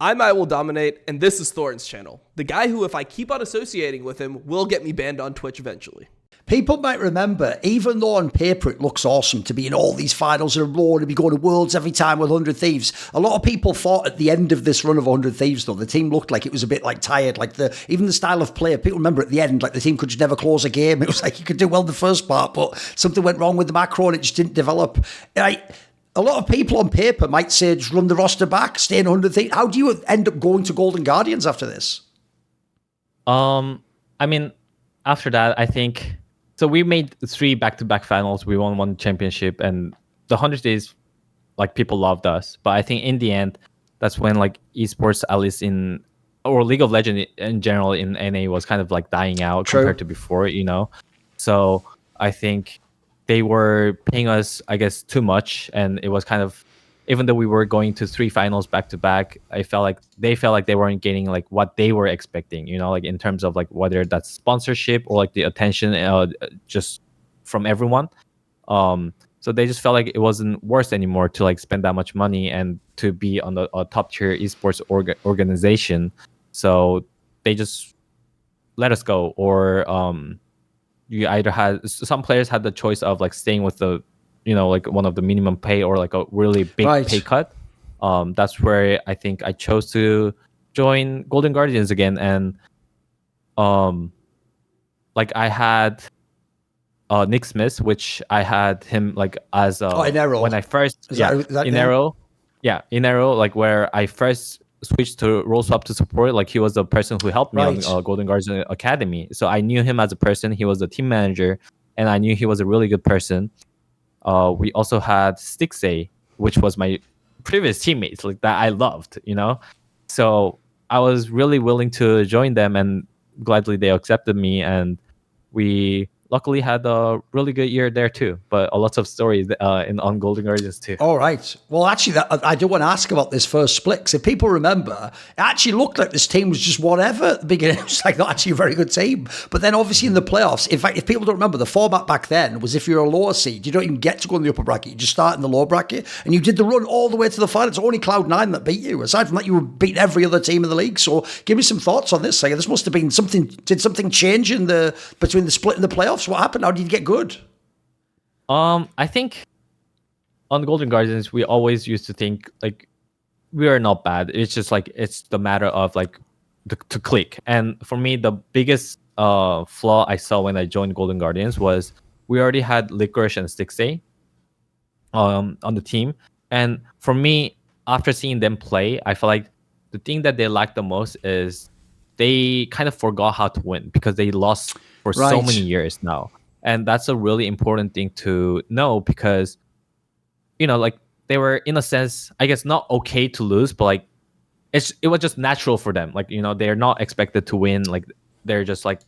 I will dominate, and this is Thorin's channel. The guy who, if I keep on associating with him, will get me banned on Twitch eventually. People might remember, even though on paper it looks awesome to be in all these finals in a row, to be going to Worlds every time with 100 Thieves, a lot of people thought at the end of this run of 100 Thieves, though, the team looked like it was a bit like tired. Like even the style of play, people remember at the end, like the team could just never close a game. It was like you could do well the first part, but something went wrong with the macro and it just didn't develop. A lot of people on paper might say just run the roster back, stay in 100 Thieves. How do you end up going to Golden Guardians after this? I mean, after that, I think... So we made 3 back-to-back finals. We won 1 championship, and the 100 days, like, people loved us. But I think in the end, that's when like esports, at least in or League of Legends in general in NA, was kind of like dying out compared to before, you know. So I think they were paying us, I guess, too much, and it was kind of, even though we were going to 3 finals back to back, I felt like they weren't getting like what they were expecting, you know, like in terms of like whether that's sponsorship or like the attention just from everyone. So they just felt like it wasn't worth anymore to like spend that much money and to be on a top tier esports organization. So they just let us go, or you either had, some players had the choice of like staying with the, you know, like one of the minimum pay or like a really big pay cut. That's where I think I chose to join Golden Guardians again. And like I had Nick Smith, which I had him like as in Arrow. When I first in Arrow. Yeah, in Arrow, like where I first switched to role swap to support, like he was the person who helped me on Golden Guardians Academy. So I knew him as a person. He was the team manager, and I knew he was a really good person. We also had Stixay, which was my previous teammates, like that I loved, you know. So I was really willing to join them, and gladly they accepted me, and we luckily had a really good year there too. But a lot of stories on Golden Guardians too. All right. Well, actually, I do want to ask about this first split, because if people remember, it actually looked like this team was just whatever at the beginning. It was like not actually a very good team. But then obviously in the playoffs, in fact, if people don't remember, the format back then was if you're a lower seed, you don't even get to go in the upper bracket. You just start in the lower bracket, and you did the run all the way to the final. It's only Cloud9 that beat you. Aside from that, you beat every other team in the league. So give me some thoughts on this. Like, this must have been something. Did something change between the split and the playoffs? What happened? How did you get good? I think on Golden Guardians, we always used to think like we are not bad. It's just like it's the matter of like to click. And for me, the biggest flaw I saw when I joined Golden Guardians was we already had Licorice and Stixay on the team. And for me, after seeing them play, I feel like the thing that they lacked the most is they kind of forgot how to win, because they lost for so many years now. And that's a really important thing to know, because, you know, like they were in a sense, I guess, not okay to lose, but like it was just natural for them. Like, you know, they're not expected to win. Like they're just like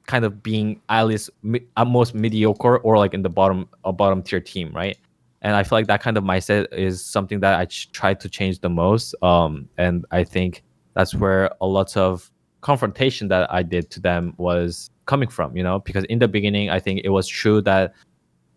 kind of being at least at most mediocre or like in the bottom tier team, right? And I feel like that kind of mindset is something that I try to change the most. And I think that's where a lot of confrontation that I did to them was coming from, you know, because in the beginning, I think it was true that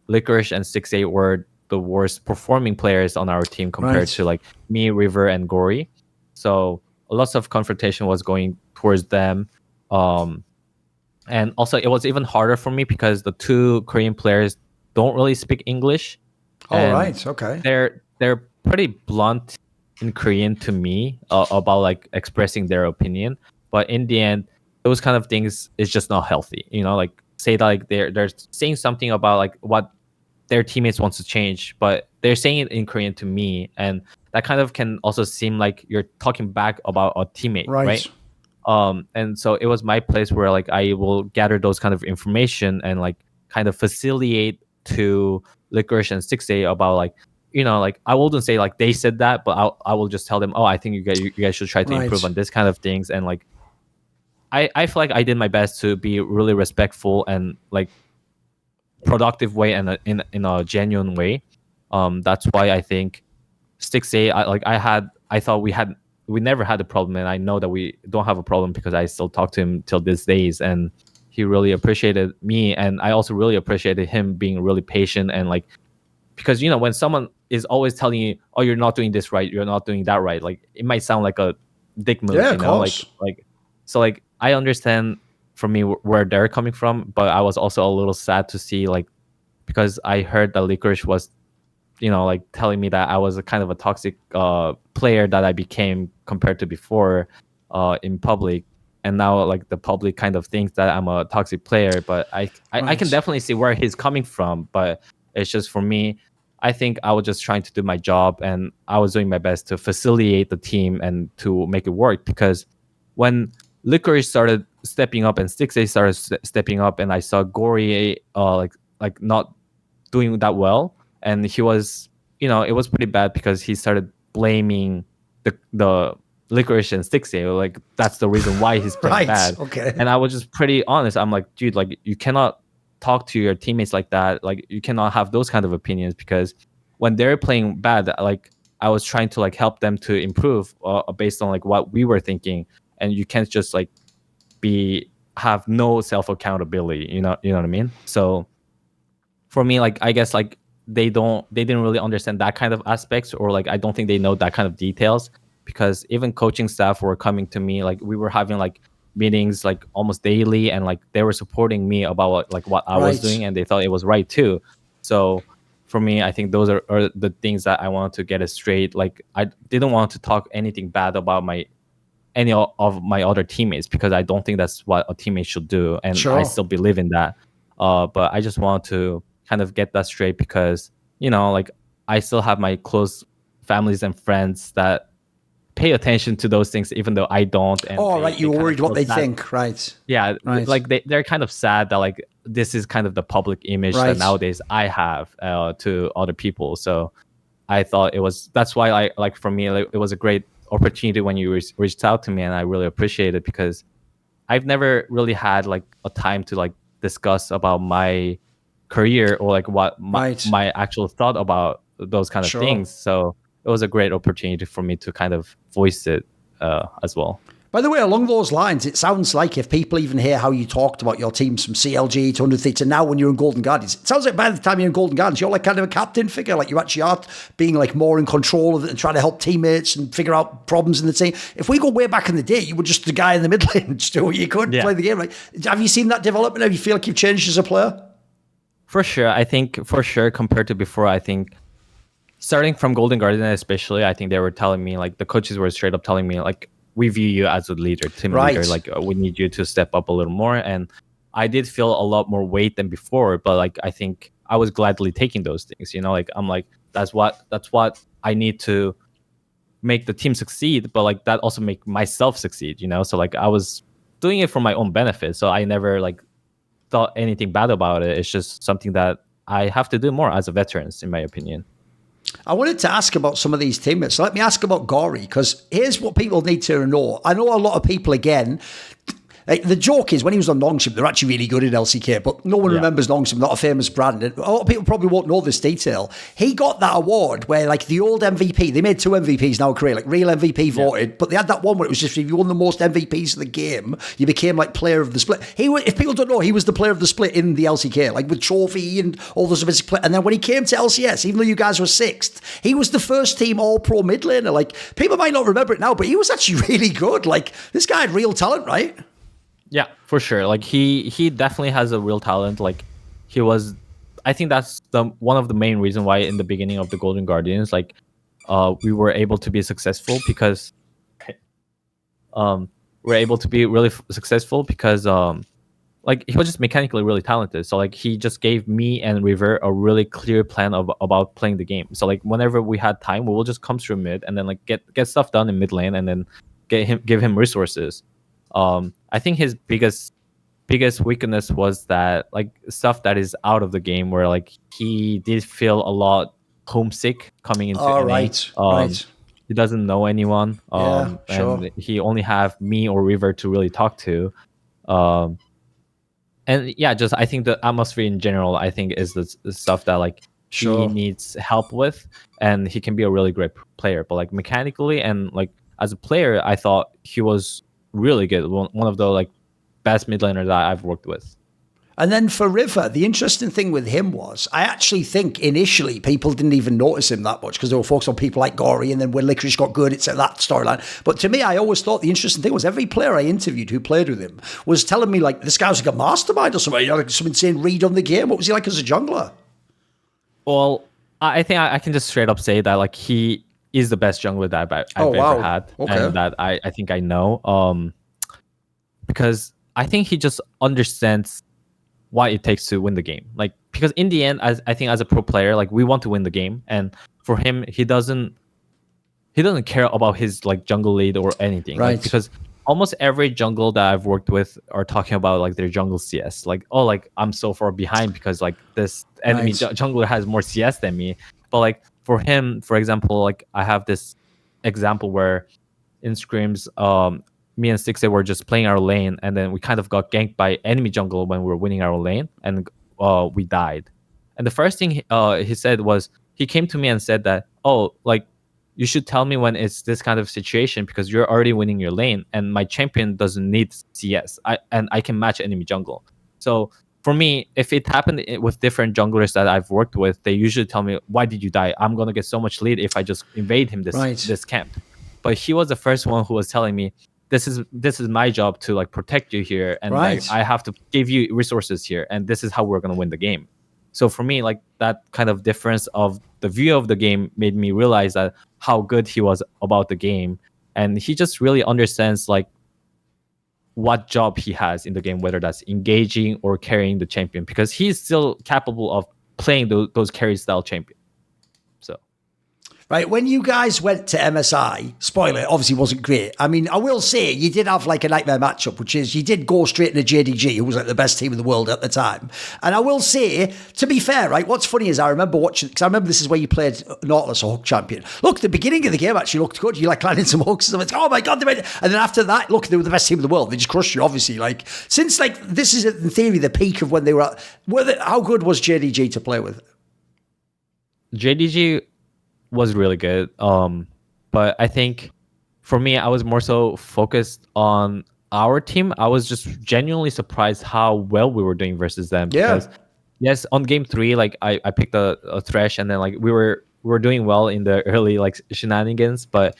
Licorice and 6-8 were the worst performing players on our team compared to like me, River, and Gori. So a lot of confrontation was going towards them. And also it was even harder for me because the 2 Korean players don't really speak English. Okay. They're pretty blunt in Korean to me about like expressing their opinion. But in the end, those kind of things is just not healthy, you know, like say that like they're saying something about like what their teammates wants to change, but they're saying it in Korean to me, and that kind of can also seem like you're talking back about a teammate, right? And so it was my place where like I will gather those kind of information and like kind of facilitate to Licorice and 6-8 about like, you know, like I wouldn't say like they said that, but I will just tell them, oh, I think you guys should try to improve on this kind of things. And like I feel like I did my best to be really respectful and like productive way and in a genuine way. That's why I think Stixay, I thought we never had a problem, and I know that we don't have a problem because I still talk to him till these days, and he really appreciated me, and I also really appreciated him being really patient. And like, because you know, when someone is always telling you, oh, you're not doing this right, you're not doing that right, like it might sound like a dick moves, Yeah, you of know, course. so like I understand from me where they're coming from, but I was also a little sad to see like because I heard that Licorice was, you know, like telling me that I was a kind of a toxic player that I became compared to before in public, and now like the public kind of thinks that I'm a toxic player. But I can Right. definitely see where he's coming from, but it's just for me. I think I was just trying to do my job, and I was doing my best to facilitate the team and to make it work. Because when Licorice started stepping up and Stixay started stepping up, and I saw Gori like not doing that well, and he was, you know, it was pretty bad because he started blaming the Licorice and Stixay, like that's the reason why he's playing Right. bad. Okay. And I was just pretty honest. I'm like, dude, like you cannot talk to your teammates like that. Like you cannot have those kind of opinions, because when they're playing bad, like I was trying to like help them to improve based on like what we were thinking, and you can't just like have no self accountability. You know what I mean? So for me, like I guess like they didn't really understand that kind of aspects, or like I don't think they know that kind of details, because even coaching staff were coming to me, like we were having like meetings like almost daily, and like they were supporting me about what I was Right. doing, and they thought it was right too. So for me, I think those are the things that I wanted to get it straight. Like I didn't want to talk anything bad about any of my other teammates, because I don't think that's what a teammate should do, and Sure. I still believe in that. But I just want to kind of get that straight, because you know, like I still have my close families and friends that pay attention to those things, even though I don't. And Oh, right. You were kind of worried what feel they sad. think. Right. Yeah, Right. like they're kind of sad that like this is kind of the public image Right. that nowadays I have to other people. So I thought that's why I like, for me, like, it was a great opportunity when you reached out to me, and I really appreciate it, because I've never really had like a time to like discuss about my career, or like what Right. my actual thought about those kind of Sure. things. So it was a great opportunity for me to kind of voice it as well. By the way, along those lines, it sounds like if people even hear how you talked about your teams from CLG to 100 to now when you're in Golden Guardians, it sounds like by the time you're in Golden Guardians, you're like kind of a captain figure. Like you actually are being like more in control of it and trying to help teammates and figure out problems in the team. If we go way back in the day, you were just the guy in the mid lane, just do what you could, play the game. Right? Have you seen that development? Have you feel like you've changed as a player? For sure. I think for sure compared to before, I think starting from Golden Guardian especially, I think they were telling me, like the coaches were straight up telling me, like, we view you as a leader, team leader. Like we need you to step up a little more. And I did feel a lot more weight than before, but like I think I was gladly taking those things. You know, like I'm like that's what I need to make the team succeed, but like that also make myself succeed. You know, so like I was doing it for my own benefit, so I never like thought anything bad about it. It's just something that I have to do more as a veteran, in my opinion. I wanted to ask about some of these teammates. So let me ask about Gori, because here's what people need to know. I know a lot of people, again, like, the joke is when he was on Longship, they're actually really good in LCK, but no one remembers Longship, not a famous brand. And a lot of people probably won't know this detail. He got that award where, like, the old MVP, they made 2 MVPs now, career, like real MVP voted, but they had that one where it was just if you won the most MVPs of the game, you became like player of the split. If people don't know, he was the player of the split in the LCK, like with trophy and all those basic play. And then when he came to LCS, even though you guys were 6th, he was the first team all-pro mid laner. Like, people might not remember it now, but he was actually really good. Like, this guy had real talent, right? Yeah, for sure. Like he definitely has a real talent. Like he was, I think that's one of the main reason why in the beginning of the Golden Guardians, like we were able to be successful, because we're able to be really successful because like he was just mechanically really talented. So like he just gave me and River a really clear plan about playing the game. So like whenever we had time, we will just come through mid and then like get stuff done in mid lane, and then give him resources. I think his biggest weakness was that like stuff that is out of the game, where like he did feel a lot homesick coming into NA. Right. He doesn't know anyone, Sure. and he only have me or River to really talk to. And yeah, just I think the atmosphere in general, I think is the stuff that like he needs help with, and he can be a really great player. But like mechanically and like as a player, I thought he was really good. One of the like best mid laners that I've worked with. And then for River, the interesting thing with him was, I actually think initially people didn't even notice him that much because they were focused on people like Gori, and then when Licorice got good, it's that storyline. But to me, I always thought the interesting thing was every player I interviewed who played with him was telling me like, this guy was like a mastermind or something, like some insane read on the game. What was he like as a jungler? Well, I think I can just straight up say that like he is the best jungler that I've ever had, and that I think I know, because I think he just understands what it takes to win the game. Like, because in the end, I think as a pro player, like we want to win the game, and for him, he doesn't care about his like jungle lead or anything, right? Like, because almost every jungle that I've worked with are talking about like their jungle CS, like, oh, like I'm so far behind because like this enemy jungler has more CS than me. But like for him, for example, like I have this example where in scrims, me and Stixie were just playing our lane, and then we kind of got ganked by enemy jungle when we were winning our lane, and we died. And the first thing he said was, he came to me and said that, oh, like, you should tell me when it's this kind of situation because you're already winning your lane, and my champion doesn't need CS. I can match enemy jungle. So for me, if it happened with different junglers that I've worked with, they usually tell me, why did you die? I'm gonna get so much lead if I just invade him this camp. But he was the first one who was telling me, this is my job to like protect you here, and like, I have to give you resources here, and this is how we're gonna win the game. So for me, like that kind of difference of the view of the game made me realize that how good he was about the game, and he just really understands like what job he has in the game, whether that's engaging or carrying the champion, because he's still capable of playing those carry style champion. Right, when you guys went to MSI, spoiler, it obviously wasn't great. I mean, I will say you did have like a nightmare matchup, which is you did go straight into JDG, who was like the best team in the world at the time. And I will say, to be fair, right, what's funny is I remember watching, because I remember this is where you played Nautilus or Hook Champion. Look, the beginning of the game actually looked good. You like landing some hooks and oh my God, and then after that, look, they were the best team in the world. They just crushed you, obviously. Like, since like this is in theory the peak of when they were at, how good was JDG to play with? JDG was really good, but I think for me, I was more so focused on our team. I was just genuinely surprised how well we were doing versus them. Because yes, on game 3, like I picked a Thresh, and then like we were doing well in the early like shenanigans, but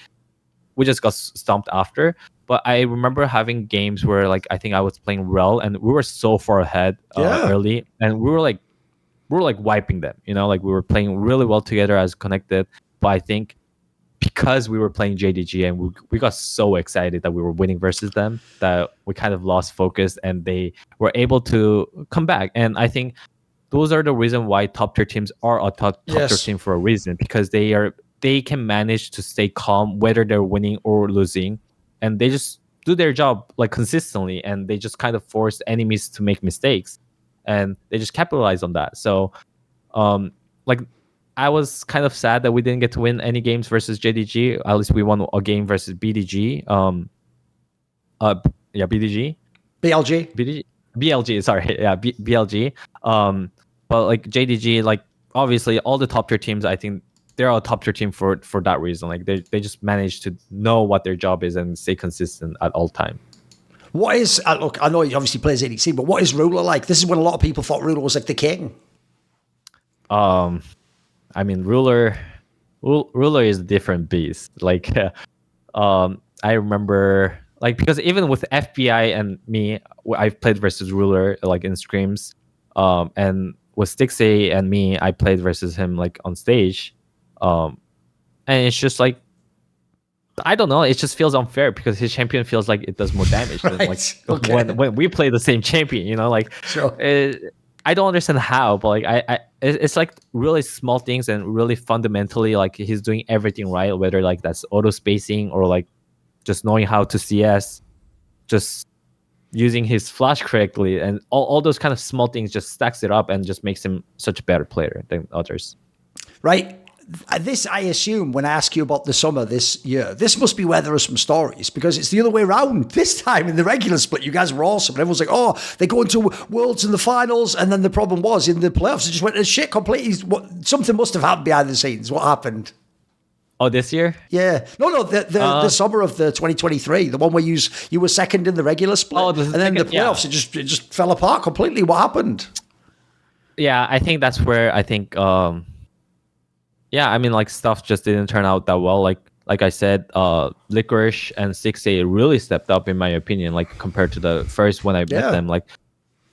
we just got stomped after. But I remember having games where like I think I was playing Rel, and we were so far ahead early, and we were like wiping them, you know, like we were playing really well together as connected. But I think because we were playing JDG and we got so excited that we were winning versus them that we kind of lost focus, and they were able to come back. And I think those are the reason why top tier teams are a top tier team for a reason, because they can manage to stay calm whether they're winning or losing, and they just do their job like consistently, and they just kind of force enemies to make mistakes, and they just capitalize on that. So like I was kind of sad that we didn't get to win any games versus JDG. At least we won a game versus BDG. BDG. BLG, sorry. Yeah, BLG. But like JDG, like obviously all the top tier teams, I think they're a top tier team for that reason. Like they just manage to know what their job is and stay consistent at all time. What is, look, I know he obviously plays ADC, but what is Ruler like? This is when a lot of people thought Ruler was like the king. I mean, Ruler is a different beast. Like, I remember, like, because even with FBI and me, I've played versus Ruler, like, in scrims. And with Stixie and me, I played versus him, like, on stage. And it's just, like, I don't know. It just feels unfair because his champion feels like it does more damage than, like, when we play the same champion, you know? Like, sure. I don't understand how, but like it's like really small things, and really fundamentally, like he's doing everything right, whether like that's auto spacing or like just knowing how to CS, just using his flash correctly, and all those kind of small things just stacks it up and just makes him such a better player than others. Right. This, I assume, when I ask you about the summer this year, this must be where there are some stories, because it's the other way around. This time in the regular split, you guys were awesome. And everyone's like, oh, they go into Worlds in the finals. And then the problem was in the playoffs, it just went to shit completely. Something must have happened behind the scenes. What happened? Oh, this year? Yeah. No, the summer of the 2023, the one where you were second in the regular split. Oh, and then the playoffs, it just fell apart completely. What happened? Yeah, I think that's where I think I mean, like, stuff just didn't turn out that well. Like I said, Licorice and 6A really stepped up in my opinion, like compared to the first when I met them. Like,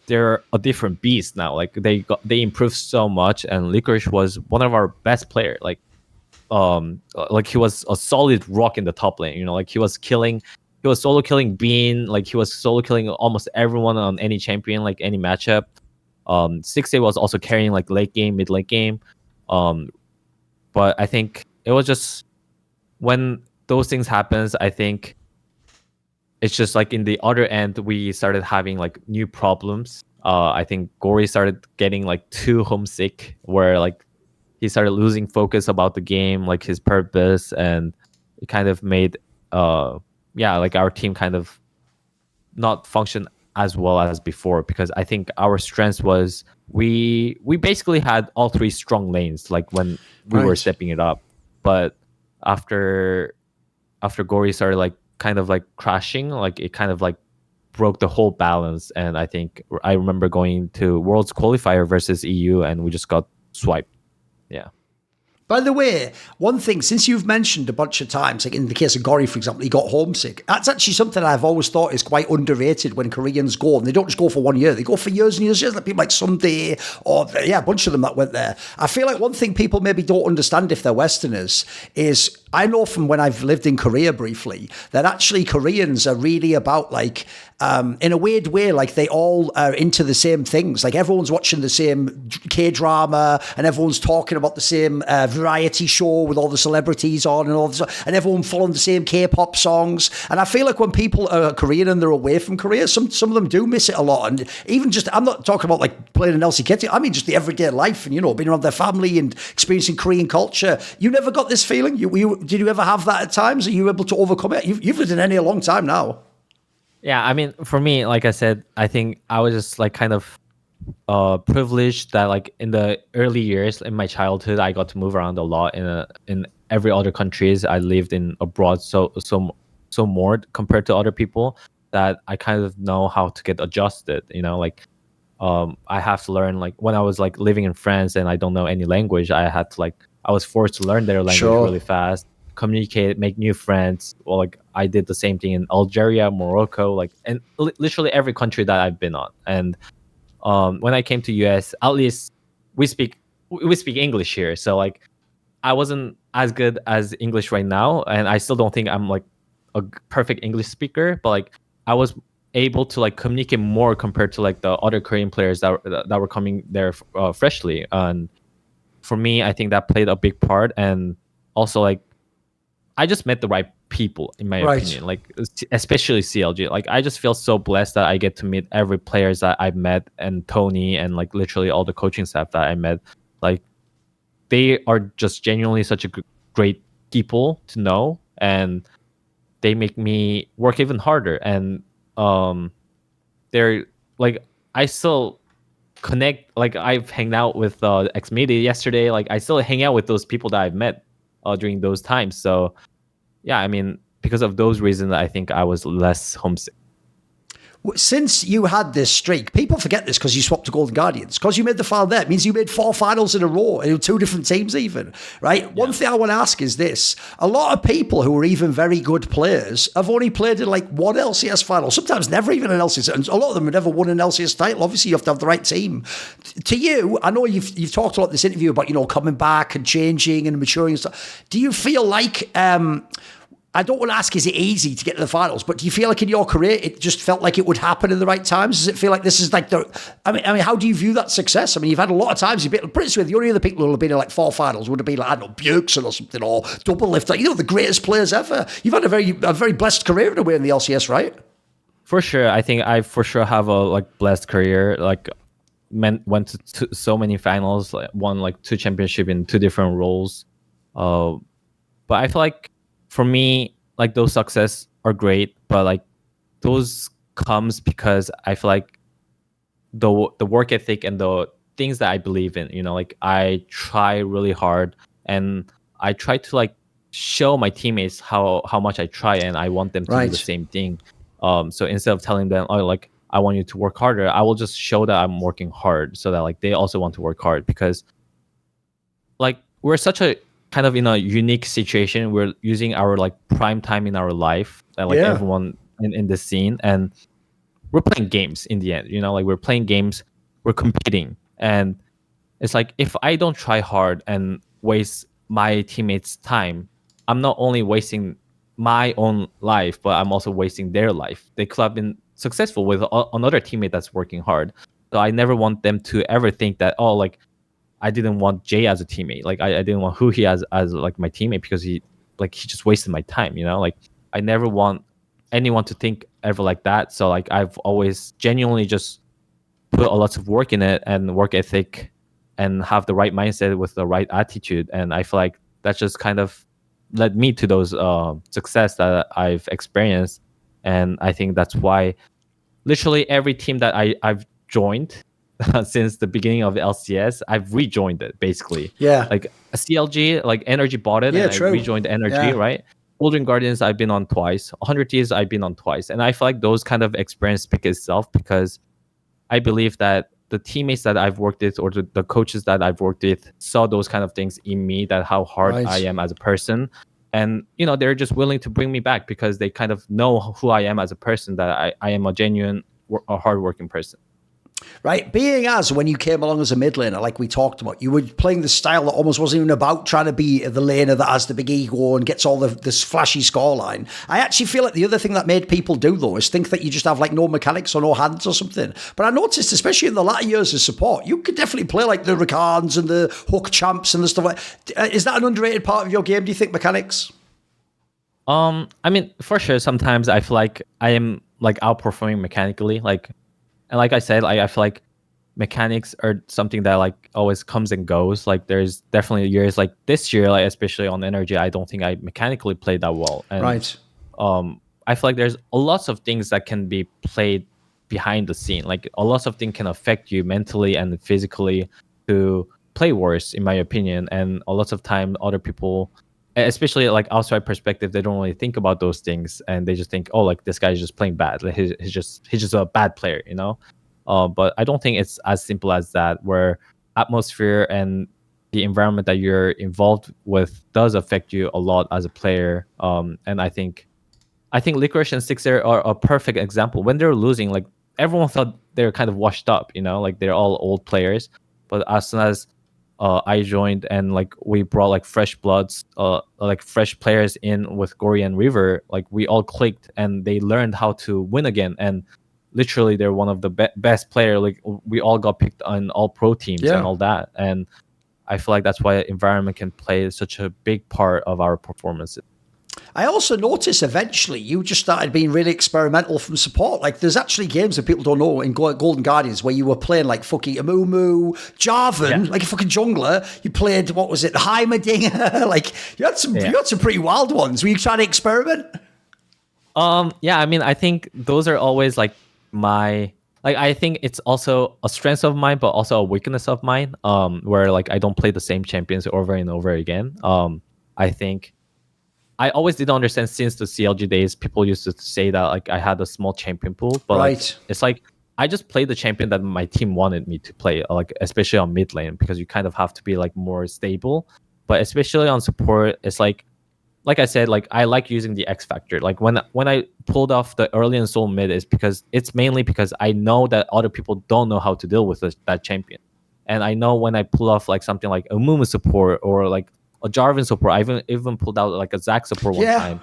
they're a different beast now. Like, they improved so much, and Licorice was one of our best players. Like he was a solid rock in the top lane. You know, like he was solo killing Bean. Like, he was solo killing almost everyone on any champion, like any matchup. 6A was also carrying like late game, mid late game. But I think it was just when those things happens, I think it's just like in the other end, we started having like new problems. I think Gori started getting like too homesick, where like he started losing focus about the game, like his purpose, and it kind of made like our team kind of not function as well as before, because I think our strength was we basically had all three strong lanes like when we were stepping it up. But after Gori started like kind of like crashing, like it kind of like broke the whole balance. And I think I remember going to Worlds qualifier versus EU and we just got swiped. Yeah. By the way, one thing, since you've mentioned a bunch of times, like in the case of Gori, for example, he got homesick. That's actually something I've always thought is quite underrated when Koreans go. And they don't just go for 1 year, they go for years and years and years. Like people like Sunday, or a bunch of them that went there. I feel like one thing people maybe don't understand if they're Westerners is, I know from when I've lived in Korea briefly, that actually Koreans are really about like, in a weird way, like they all are into the same things. Like everyone's watching the same K-drama and everyone's talking about the same variety show with all the celebrities on and all this, and everyone following the same K-pop songs. And I feel like when people are Korean and they're away from Korea, some of them do miss it a lot. And even just, I'm not talking about like playing an LCK, I mean just the everyday life and, you know, being around their family and experiencing Korean culture. You never got this feeling? Did you ever have that at times? Are you able to overcome it? You've lived in NA a long time now. Yeah, I mean, for me, like I said, I think I was just like kind of privileged that like in the early years in my childhood, I got to move around a lot in every other countries. I lived in abroad so more compared to other people, that I kind of know how to get adjusted. You know, like I have to learn, like when I was like living in France and I don't know any language, I was forced to learn their language really fast, communicate, make new friends. Well, like I did the same thing in Algeria, Morocco, like, and literally every country that I've been on. And when I came to US, at least we speak English here. So like I wasn't as good as English right now, and I still don't think I'm like a perfect English speaker, but like I was able to like communicate more compared to like the other Korean players that were coming there freshly. And for me, I think that played a big part. And also like I just met the right people, in my opinion, like especially CLG. Like I just feel so blessed that I get to meet every players that I've met, and Tony, and like literally all the coaching staff that I met. Like they are just genuinely such a great people to know, and they make me work even harder. And they're like, I still connect, like I've hanged out with Xmedia yesterday, like I still hang out with those people that I've met during those times. So yeah, I mean, because of those reasons, I think I was less homesick. Since you had this streak, people forget this because you swapped to Golden Guardians, because you made the final there. It means you made 4 finals in a row, in 2 different teams even, right? Yeah. One thing I want to ask is this. A lot of people who are even very good players have only played in like 1 LCS final, sometimes never even an LCS, and a lot of them have never won an LCS title. Obviously, you have to have the right team. To you, I know you've talked a lot in this interview about, you know, coming back and changing and maturing and stuff. Do you feel like... I don't want to ask, is it easy to get to the finals, but do you feel like in your career, it just felt like it would happen in the right times? Does it feel like this is like I mean, how do you view that success? I mean, you've had a lot of times, you've been pretty sure the only other people who have been in like 4 finals would have been like, I don't know, Bjergsen or something, or Double Lift, like, you know, the greatest players ever. You've had a very blessed career in a way in the LCS, right? For sure. I think I for sure have a like blessed career, like went to so many finals, like, won like 2 championships in 2 different roles. But I feel like, for me, like those success are great, but like those comes because I feel like the work ethic and the things that I believe in, you know, like I try really hard and I try to like show my teammates how much I try, and I want them to do the same thing. So instead of telling them, oh, like I want you to work harder, I will just show that I'm working hard, so that like they also want to work hard. Because like we're such a kind of in a unique situation. We're using our like prime time in our life, like everyone in the scene, and we're playing games in the end. You know, like we're playing games, we're competing, and it's like if I don't try hard and waste my teammates' time, I'm not only wasting my own life, but I'm also wasting their life. They could have been successful with another teammate that's working hard. So I never want them to ever think that, oh, like I didn't want Jay as a teammate. Like I didn't want huhi as like my teammate because he just wasted my time, you know? Like I never want anyone to think ever like that. So like I've always genuinely just put a lot of work in it and work ethic and have the right mindset with the right attitude. And I feel like that just kind of led me to those success that I've experienced. And I think that's why literally every team that I've joined since the beginning of LCS, I've rejoined it basically. Yeah. Like a CLG, like Energy bought it, and true. I rejoined Energy, right? Golden Guardians, I've been on twice. 100 Thieves, I've been on twice. And I feel like those kind of experience speak itself, because I believe that the teammates that I've worked with, or the coaches that I've worked with, saw those kind of things in me, that how hard I am as a person. And, you know, they're just willing to bring me back because they kind of know who I am as a person, that I am a genuine, a hardworking person. Right. Being as when you came along as a mid laner, like we talked about, you were playing the style that almost wasn't even about trying to be the laner that has the big ego and gets all this flashy scoreline. I actually feel like the other thing that made people do, though, is think that you just have like no mechanics or no hands or something. But I noticed, especially in the latter years of support, you could definitely play like the Rakans and the Hook Champs and the stuff like. Is that an underrated part of your game, do you think, mechanics? I mean, for sure, sometimes I feel like I am like outperforming mechanically, like. And like I said, I feel like mechanics are something that like always comes and goes. Like there's definitely years like this year, like especially on Energy, I don't think I mechanically played that well. And, I feel like there's a lots of things that can be played behind the scene. Like a lot of things can affect you mentally and physically to play worse, in my opinion. And a lot of time, other people, especially like outside perspective, they don't really think about those things, and they just think, oh, like this guy is just playing bad, like he's just a bad player, you know. But I don't think it's as simple as that, where atmosphere and the environment that you're involved with does affect you a lot as a player. And I think Licorice and Sixer are a perfect example. When they're losing, like everyone thought they're kind of washed up, you know, like they're all old players. But as soon as I joined and like we brought like fresh bloods, like fresh players in with Gori and River, like we all clicked and they learned how to win again. And literally they're one of the best player. Like we all got picked on all pro teams and all that. And I feel like that's why environment can play such a big part of our performances. I also noticed eventually you just started being really experimental from support. Like there's actually games that people don't know in Golden Guardians where you were playing like fucking Amumu, Jarvan, like a fucking jungler. You played, what was it, Heimerdinger? Like you had some pretty wild ones. Were you trying to experiment? Yeah, I mean, I think those are always like I think it's also a strength of mine, but also a weakness of mine, where like I don't play the same champions over and over again. I think I always didn't understand since the CLG days. People used to say that like I had a small champion pool, but like, it's like I just played the champion that my team wanted me to play, like especially on mid lane, because you kind of have to be like more stable. But especially on support, it's like I said, like I like using the X factor. Like when I pulled off the early and soul mid, is because it's mainly because I know that other people don't know how to deal with that champion, and I know when I pull off like something like a Mumu support or like a Jarvan support. I even pulled out like a Zac support one time.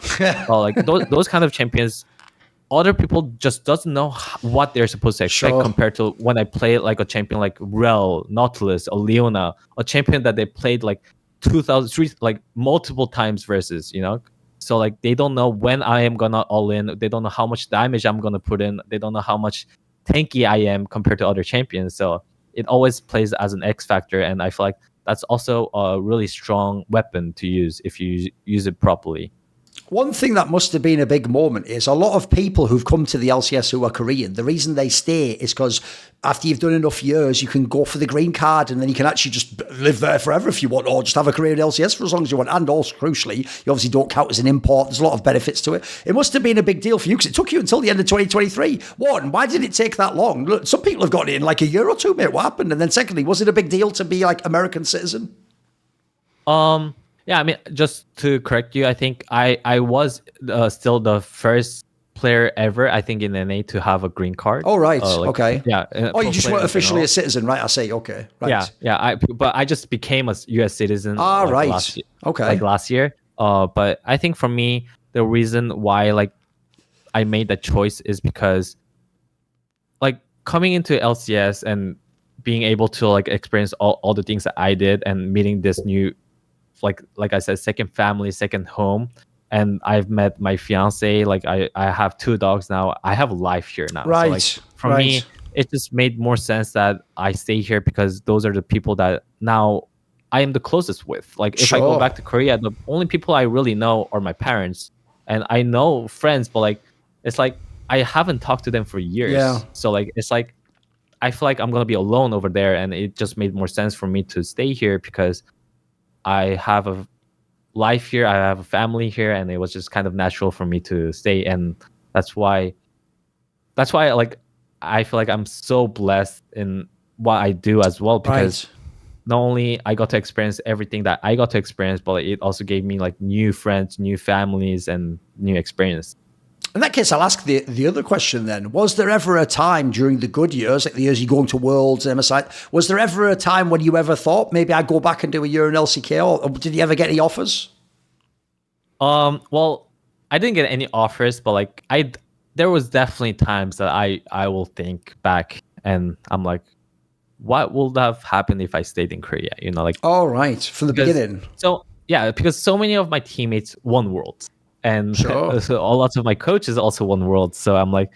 Like those kind of champions, other people just doesn't know what they're supposed to expect compared to when I play like a champion like Rel, Nautilus, or Leona, a champion that they played like 2003 like multiple times versus, you know. So like they don't know when I am gonna all in. They don't know how much damage I'm gonna put in. They don't know how much tanky I am compared to other champions. So it always plays as an X factor, and I feel like that's also a really strong weapon to use if you use it properly. One thing that must have been a big moment is a lot of people who've come to the LCS who are Korean, the reason they stay is because after you've done enough years, you can go for the green card and then you can actually just live there forever if you want, or just have a career in LCS for as long as you want. And also, crucially, you obviously don't count as an import. There's a lot of benefits to it. It must have been a big deal for you because it took you until the end of 2023. One, why did it take that long? Look, some people have got it in like a year or two, mate. What happened? And then secondly, was it a big deal to be like American citizen? Yeah, I mean, just to correct you, I think I was still the first player ever, I think, in NA to have a green card. Oh, right. Okay. Yeah. Oh, you just weren't officially a citizen, right? I see. Okay. Right. Yeah. But I just became a U.S. citizen. Right. Last year. But I think for me, the reason why like I made that choice is because like coming into LCS and being able to like experience all the things that I did and meeting this new, like I said, second family, second home. And I've met my fiance. Like I have 2 dogs now. I have life here now. Right. So, like, for me, it just made more sense that I stay here because those are the people that now I am the closest with. Like if I go back to Korea, the only people I really know are my parents. And I know friends, but like it's like I haven't talked to them for years. Yeah. So like it's like I feel like I'm gonna be alone over there, and it just made more sense for me to stay here because I have a life here, I have a family here, and it was just kind of natural for me to stay. And that's why like I feel like I'm so blessed in what I do as well, because not only I got to experience everything that I got to experience, but it also gave me like new friends, new families, and new experience. In that case, I'll ask the other question then. Was there ever a time during the good years, like the years you going to Worlds and MSI, was there ever a time when you ever thought, maybe I'd go back and do a year in LCK, or did you ever get any offers? Well, I didn't get any offers, but like there was definitely times that I will think back and I'm like, what would have happened if I stayed in Korea? You know, like. Oh, right. From the beginning. So, yeah, because so many of my teammates won Worlds. And so lots of my coaches also won Worlds. So I'm like,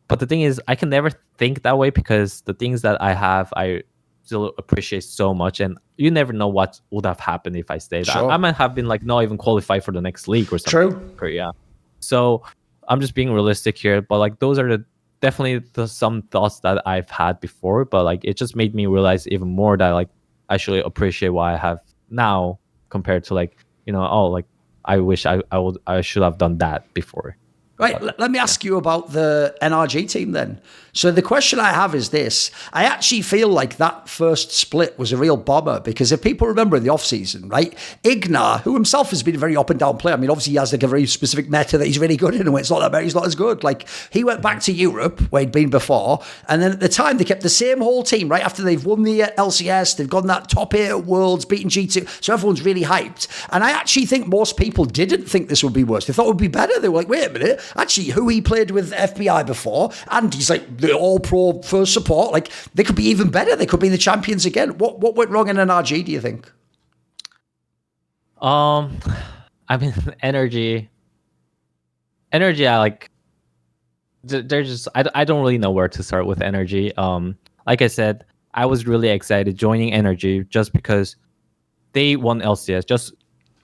but the thing is, I can never think that way because the things that I have, I still appreciate so much. And you never know what would have happened if I stayed. I might have been like not even qualified for the next league or something. True. Korea. So I'm just being realistic here. But like those are definitely some thoughts that I've had before. But like it just made me realize even more that like I should appreciate what I have now compared to like, you know, like I wish I should have done that before. Right, let me ask you about the NRG team then. So the question I have is this. I actually feel like that first split was a real bomber because if people remember in the offseason, right, Ignar, who himself has been a very up and down player, I mean, obviously he has like a very specific meta that he's really good in, and when it's not that bad, he's not as good. Like, he went back to Europe, where he'd been before, and then at the time, they kept the same whole team, right, after they've won the LCS, they've gone that top 8 at Worlds, beaten G2, so everyone's really hyped. And I actually think most people didn't think this would be worse. They thought it would be better. They were like, wait a minute, actually, huhi played with FBI before, and he's like the all-pro first support. Like, they could be even better. They could be the champions again. What went wrong in NRG, do you think? I mean, energy. I like. They're just. I don't really know where to start with energy. Like I said, I was really excited joining energy just because they won LCS.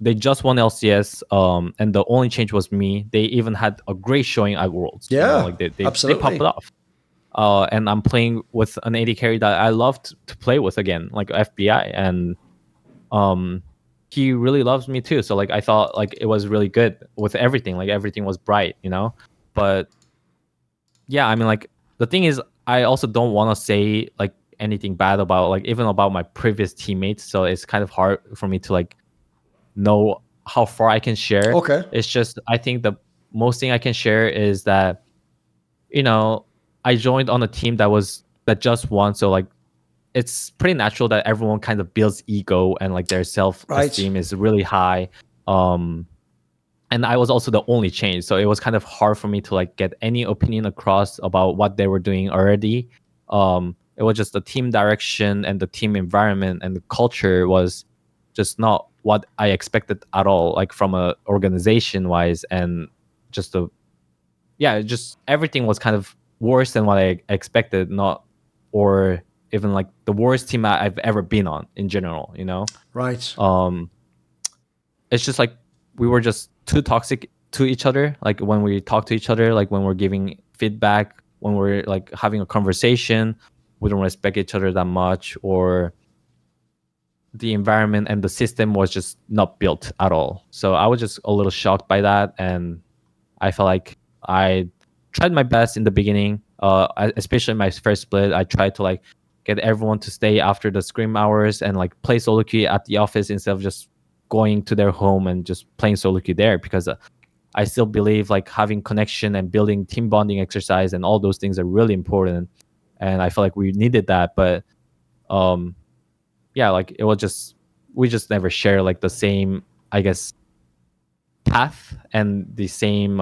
They just won LCS, and the only change was me. They even had a great showing at Worlds. Yeah, you know, like they popped it off. And I'm playing with an AD carry that I loved to play with again, like FBI, and he really loves me too. So like I thought like it was really good with everything. Like everything was bright, you know. But yeah, I mean like the thing is, I also don't want to say like anything bad about like even about my previous teammates. So it's kind of hard for me to like know how far I can share. Okay. It's just I think the most thing I can share is that, you know, I joined on a team that just won, so like it's pretty natural that everyone kind of builds ego and like their self-esteem is really high. And I was also the only change, so it was kind of hard for me to like get any opinion across about what they were doing already. It was just the team direction and the team environment and the culture was just not what I expected at all, like from a organization wise, and just just everything was kind of worse than what I expected, or even like the worst team I've ever been on in general, you know? Right. It's just like we were just too toxic to each other. Like when we talk to each other, like when we're giving feedback, when we're like having a conversation, we don't respect each other that much, or the environment and the system was just not built at all. So I was just a little shocked by that, and I felt like I tried my best in the beginning, especially my first split. I tried to like get everyone to stay after the scrim hours and like play solo queue at the office instead of just going to their home and just playing solo queue there, because I still believe like having connection and building team bonding exercise and all those things are really important, and I feel like we needed that. But yeah, like it was just, we just never share like the same, I guess, path and the same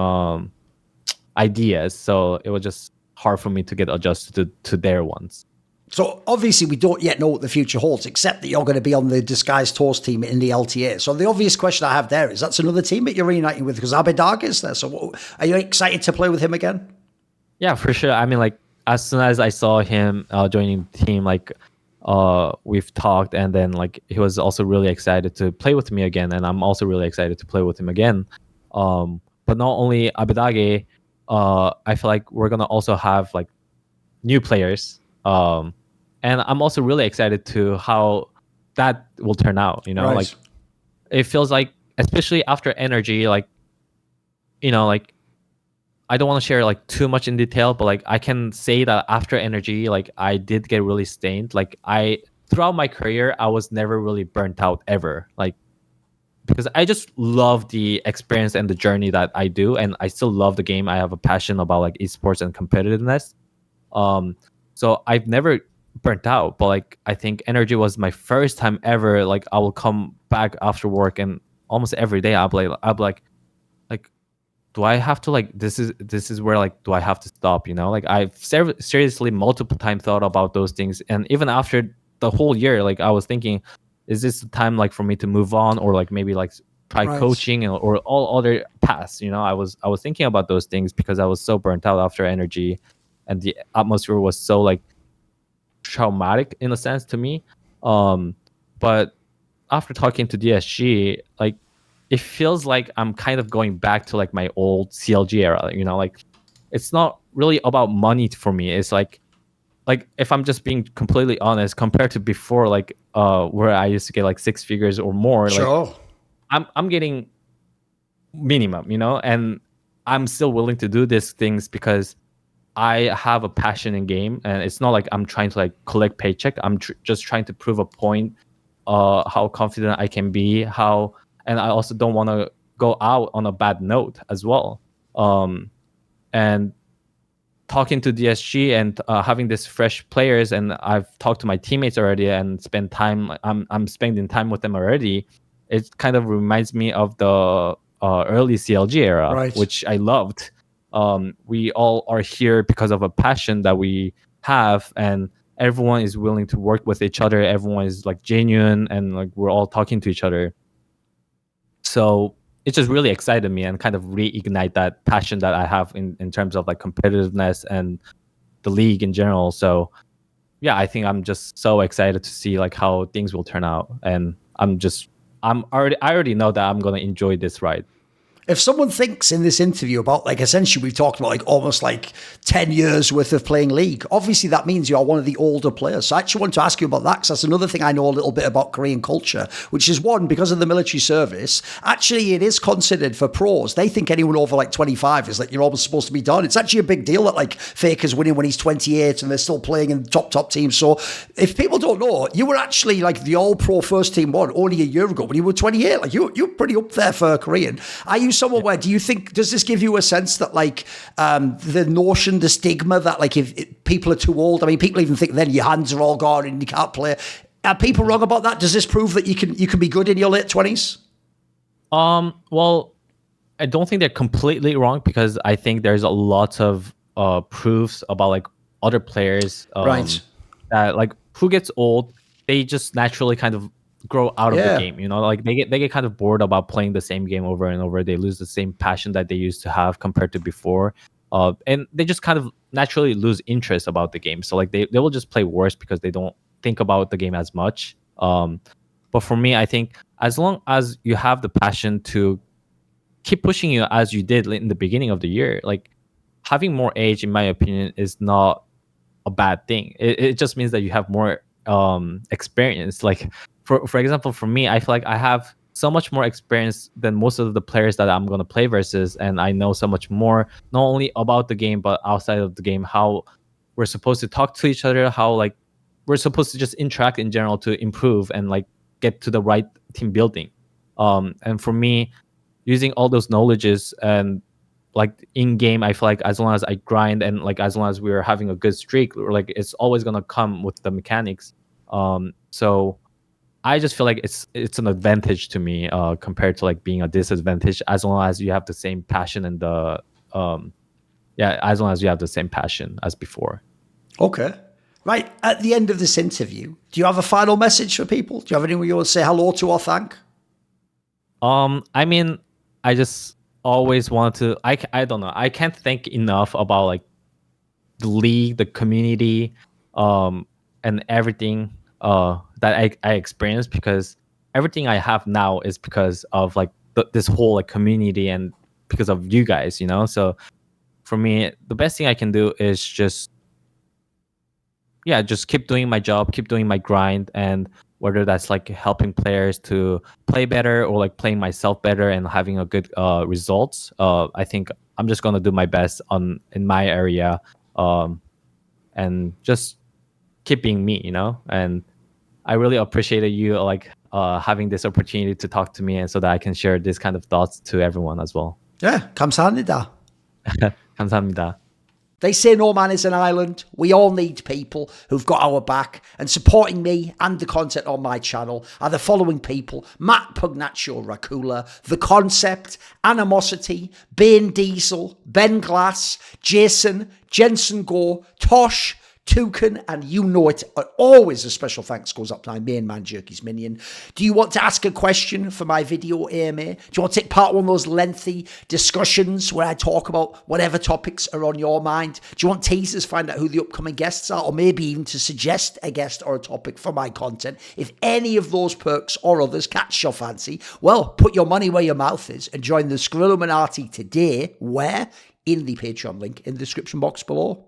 ideas, so it was just hard for me to get adjusted to their ones. So obviously we don't yet know what the future holds, except that you're going to be on the Disguised Tours team in the LTA. So the obvious question I have there is, that's another team that you're reuniting with, because Abbedagge is there. So are you excited to play with him again? Yeah, for sure. I mean, like as soon as I saw him joining the team, like we've talked, and then like he was also really excited to play with me again, and I'm also really excited to play with him again. But not only Abbedagge, I feel like we're gonna also have like new players, and I'm also really excited to how that will turn out. You know, Right. like it feels like, especially after Energy, like, you know, like I don't want to share like too much in detail, but like I can say that after Energy, like I did get really stained. Like throughout my career, I was never really burnt out ever. Like, because I just love the experience and the journey that I do, and I still love the game. I have a passion about like esports and competitiveness. So I've never burnt out, but like I think Energy was my first time ever. Like I will come back after work, and almost every day I'll be like, do I have to like, this is where like, do I have to stop? You know, like I've seriously multiple times thought about those things, and even after the whole year, like I was thinking, is this the time like for me to move on, or like maybe like try Right. coaching or all other paths? You know, I was thinking about those things because I was so burnt out after Energy, and the atmosphere was so like traumatic in a sense to me. But after talking to DSG, like it feels like I'm kind of going back to like my old CLG era. You know, like it's not really about money for me. It's like if I'm just being completely honest, compared to before, like where I used to get like 6 figures or more, Sure. like I'm getting minimum, you know, and I'm still willing to do these things because I have a passion in game, and it's not like I'm trying to like collect paycheck. I'm just trying to prove a point, how confident I can be, and I also don't want to go out on a bad note as well. And talking to DSG and having this fresh players, and I've talked to my teammates already and spend time. I'm spending time with them already. It kind of reminds me of the early CLG era, Right. which I loved. We all are here because of a passion that we have, and everyone is willing to work with each other. Everyone is like genuine, and like we're all talking to each other. So it just really excited me and kind of reignite that passion that I have in terms of like competitiveness and the league in general. So yeah, I think I'm just so excited to see like how things will turn out, and I already know that I'm gonna enjoy this ride. If someone thinks in this interview about, like, essentially we've talked about like almost like 10 years worth of playing League, obviously that means you are one of the older players. So I actually want to ask you about that, because that's another thing I know a little bit about Korean culture, which is one, because of the military service, actually it is considered for pros. They think anyone over like 25 is like, you're almost supposed to be done. It's actually a big deal that like Faker's winning when he's 28 and they're still playing in top teams. So if people don't know, you were actually like the all-pro first team one only a year ago when you were 28. Like you're pretty up there for Korean. Are you someone where, do you think, does this give you a sense that like the notion, the stigma that like if people are too old, I mean, people even think then your hands are all gone and you can't play. Are people wrong about that? Does this prove that you can be good in your late 20s? Well, I don't think they're completely wrong, because I think there's a lot of proofs about like other players, Right. that like who gets old, they just naturally kind of grow out of Yeah. the game. You know, like they get kind of bored about playing the same game over and over. They lose the same passion that they used to have compared to before, and they just kind of naturally lose interest about the game. So like they will just play worse because they don't think about the game as much. But for me, I think as long as you have the passion to keep pushing you as you did in the beginning of the year. Like having more age, in my opinion, is not a bad thing. It just means that you have more experience. Like for example, for me, I feel like I have so much more experience than most of the players that I'm gonna play versus, and I know so much more, not only about the game but outside of the game, how we're supposed to talk to each other, how like we're supposed to just interact in general to improve and like get to the right team building. And for me, using all those knowledges and like in game, I feel like as long as I grind and like as long as we're having a good streak, like it's always gonna come with the mechanics. So I just feel like it's an advantage to me compared to like being a disadvantage, as long as you have the same passion and the as long as you have the same passion as before. Okay. Right, at the end of this interview, do you have a final message for people? Do you have anyone you want to say hello to or thank? I mean, I just always want to. I don't know. I can't think enough about like the league, the community, and everything that I experienced, because everything I have now is because of like this whole like community and because of you guys, you know. So for me, the best thing I can do is just keep doing my job, keep doing my grind, and whether that's like helping players to play better or like playing myself better and having a good results. I think I'm just gonna do my best in my area, and just keep being me, you know. And I really appreciated you like having this opportunity to talk to me, and so that I can share this kind of thoughts to everyone as well. Yeah, 감사합니다. 감사합니다. They say no man is an island. We all need people who've got our back. And supporting me and the content on my channel are the following people: Matt Pugnaccio Racula, The Concept, Animosity, Bane Diesel, Ben Glass, Jason, Jensen Gore, Tosh, Toucan, and you know it. Always a special thanks goes up to my main man, Jerky's Minion. Do you want to ask a question for my video AMA? Do you want to take part in one of those lengthy discussions where I talk about whatever topics are on your mind? Do you want teasers, find out who the upcoming guests are, or maybe even to suggest a guest or a topic for my content? If any of those perks or others catch your fancy, well, put your money where your mouth is and join the Skrilluminati today, where? In the Patreon link in the description box below.